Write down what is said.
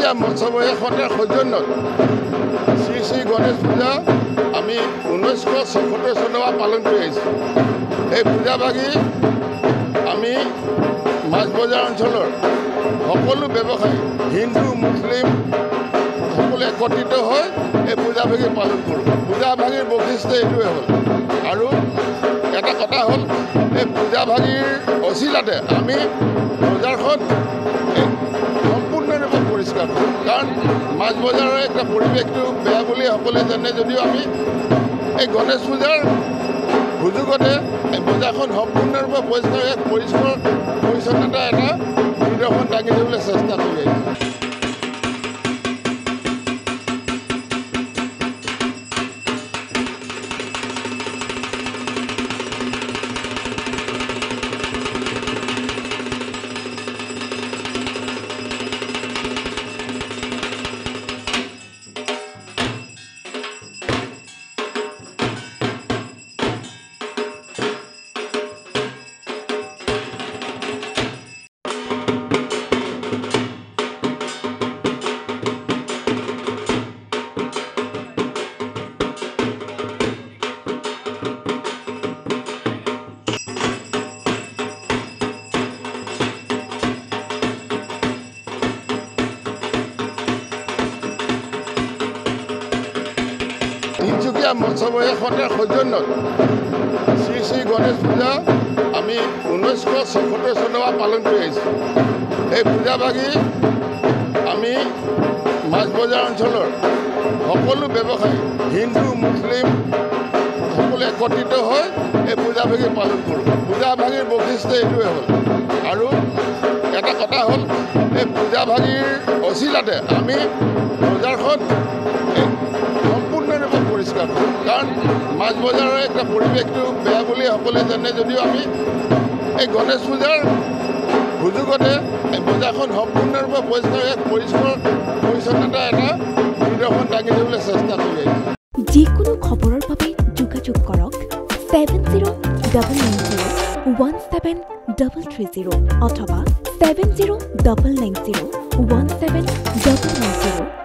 তিনিচুকীয়া মৎস্যবয়স সন্থাৰ সৌজন্যত শ্ৰী শ্ৰী গণেশ পূজা আমি 1976 চনৰ পৰা পালন কৰি আহিছোঁ। এই পূজা ভাগি আমি মাছ বজাৰ অঞ্চলৰ সকলো ব্যৱসায়ী হিন্দু মুছলিম সকলো একত্ৰিত হৈ এই পূজা ভাগি পালন কৰোঁ। পূজা ভাগিৰ বৈশিষ্ট্য এইটোৱে হ'ল আৰু এটা কথা হ'ল এই পূজা ভাগিৰ অচিলাতে আমি বজাৰখন সম্পূৰ্ণৰূপে পৰিষ্কাৰ কৰোঁ। কাৰণ মাছ বজাৰৰ একটা পৰিৱেশটো বেয়া বুলি সকলোৱে জানে যদিও আমি এই গণেশ পূজাৰ সুযোগতে এই বজাৰখন সম্পূৰ্ণৰূপে পৰিষ্কাৰ পৰিচ্ছন্নতা এটা নিদৰ্শন দাঙি ধৰিবলৈ চেষ্টা কৰি আহিছোঁ। তিনিচুকীয়া মৎস্যবয়স সন্থাৰ সৌজন্যত শ্ৰী শ্ৰী গণেশ পূজা আমি 1976 চনৰ পৰা পালন কৰি আহিছোঁ। এই পূজা ভাগি আমি মাছ বজাৰ অঞ্চলৰ সকলো ব্যৱসায়ী হিন্দু মুছলিম সকলো একত্ৰিত হৈ এই পূজা ভাগি পালন কৰোঁ। পূজা ভাগিৰ বৈশিষ্ট্য এইটোৱে হ'ল আৰু এটা কথা হ'ল এই পূজা ভাগিৰ অচিলাতে আমি বজাৰখন সম্পূৰ্ণৰূপে পৰিষ্কাৰ কৰোঁ। কাৰণ মাছ বজাৰৰ একটা পৰিৱেশটো বেয়া বুলি সকলোৱে জানে যদিও আমি এই গণেশ পূজাৰ সুযোগতে এই বজাৰখন সম্পূৰ্ণৰূপে পৰিষ্কাৰ পৰিচ্ছন্নতা এটা নিদৰ্শন দাঙি ধৰিবলৈ চেষ্টা কৰি আহিছোঁ। যিকোনো খবৰৰ বাবে যোগাযোগ কৰক 7090173330 অথবা 7099017990